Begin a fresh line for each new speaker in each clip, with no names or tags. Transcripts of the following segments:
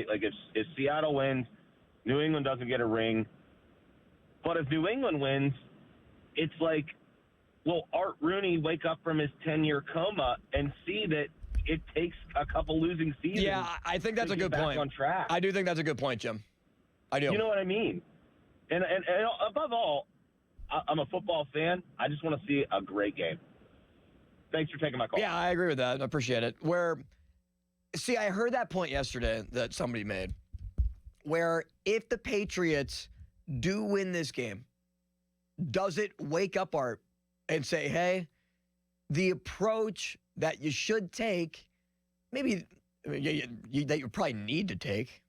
Like, if Seattle wins, New England doesn't get a ring. But if New England wins, it's like, will Art Rooney wake up from his 10-year coma and see that it takes a couple losing seasons?
Yeah, I think that's a good
back
point.
On track.
I do think that's a good point, Jim. I do.
You know what I mean? And above all, I'm a football fan. I just want to see a great game. Thanks for taking my call.
Yeah, I agree with that. I appreciate it. See, I heard that point yesterday that somebody made, where if the Patriots do win this game, does it wake up Art and say, hey, the approach that you should take, maybe that you probably need to take,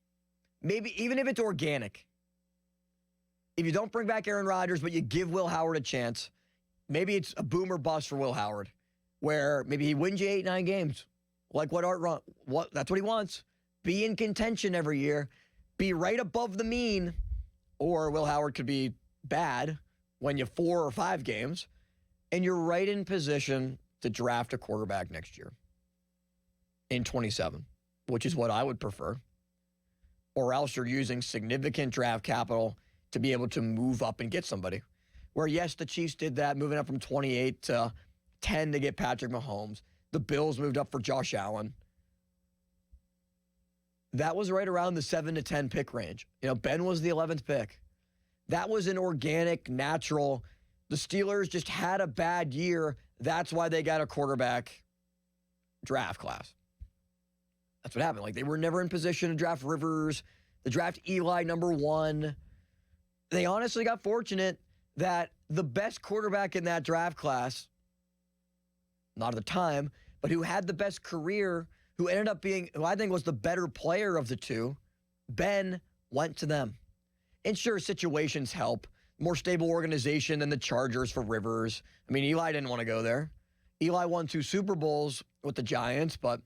maybe even if it's organic, if you don't bring back Aaron Rodgers, but you give Will Howard a chance, maybe it's a boom or bust for Will Howard, where maybe he wins you 8-9 games, like what Art that's what he wants. Be in contention every year, be right above the mean, or Will Howard could be bad when you 4 or 5 games, and you're right in position to draft a quarterback next year in 27, which is what I would prefer. Or else you're using significant draft capital to be able to move up and get somebody. Where, yes, the Chiefs did that, moving up from 28 to 10 to get Patrick Mahomes. The Bills moved up for Josh Allen. That was right around the 7 to 10 pick range. Ben was the 11th pick. That was an organic, natural. The Steelers just had a bad year. That's why they got a quarterback draft class. That's what happened. Like, they were never in position to draft Rivers, to draft Eli number 1. They honestly got fortunate that the best quarterback in that draft class, not at the time, but who had the best career, who ended up being, who I think was the better player of the two, Ben, went to them. And sure, situations help. More stable organization than the Chargers for Rivers. I mean, Eli didn't want to go there. Eli won 2 Super Bowls with the Giants, but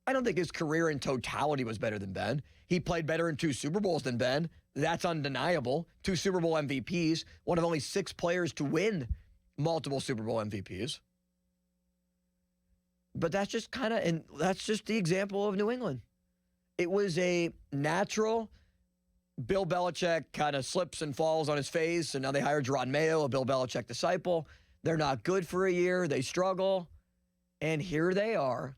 I don't think his career in totality was better than Ben. He played better in 2 Super Bowls than Ben. That's undeniable. 2 Super Bowl MVPs, one of only 6 players to win multiple Super Bowl MVPs. But that's just and that's just the example of New England. It was a natural. Bill Belichick kind of slips and falls on his face, and now they hired Jerod Mayo, a Bill Belichick disciple. They're not good for a year. They struggle. And here they are.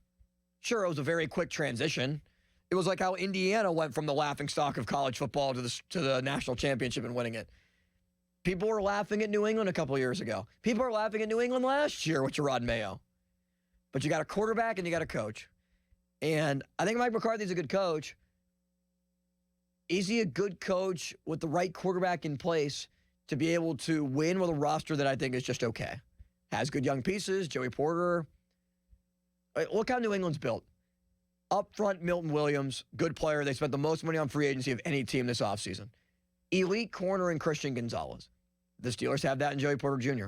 Sure, it was a very quick transition. It was like how Indiana went from the laughingstock of college football to the national championship and winning it. People were laughing at New England a couple years ago. People are laughing at New England last year with Jerod Mayo. But you got a quarterback and you got a coach. And I think Mike McCarthy's a good coach. Is he a good coach with the right quarterback in place to be able to win with a roster that I think is just okay? Has good young pieces, Joey Porter. Look how New England's built. Up front, Milton Williams, good player. They spent the most money on free agency of any team this offseason. Elite corner in Christian Gonzalez. The Steelers have that in Joey Porter Jr.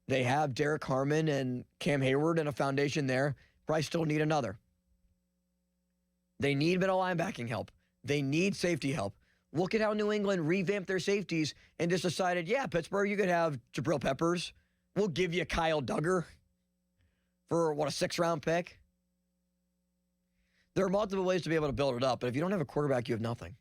They have Derek Harmon and Cam Hayward and a foundation there. Probably still need another. They need middle linebacking help. They need safety help. Look at how New England revamped their safeties and just decided, yeah, Pittsburgh, you could have Jabril Peppers. We'll give you Kyle Duggar for, a 6th-round pick? There are multiple ways to be able to build it up, but if you don't have a quarterback, you have nothing.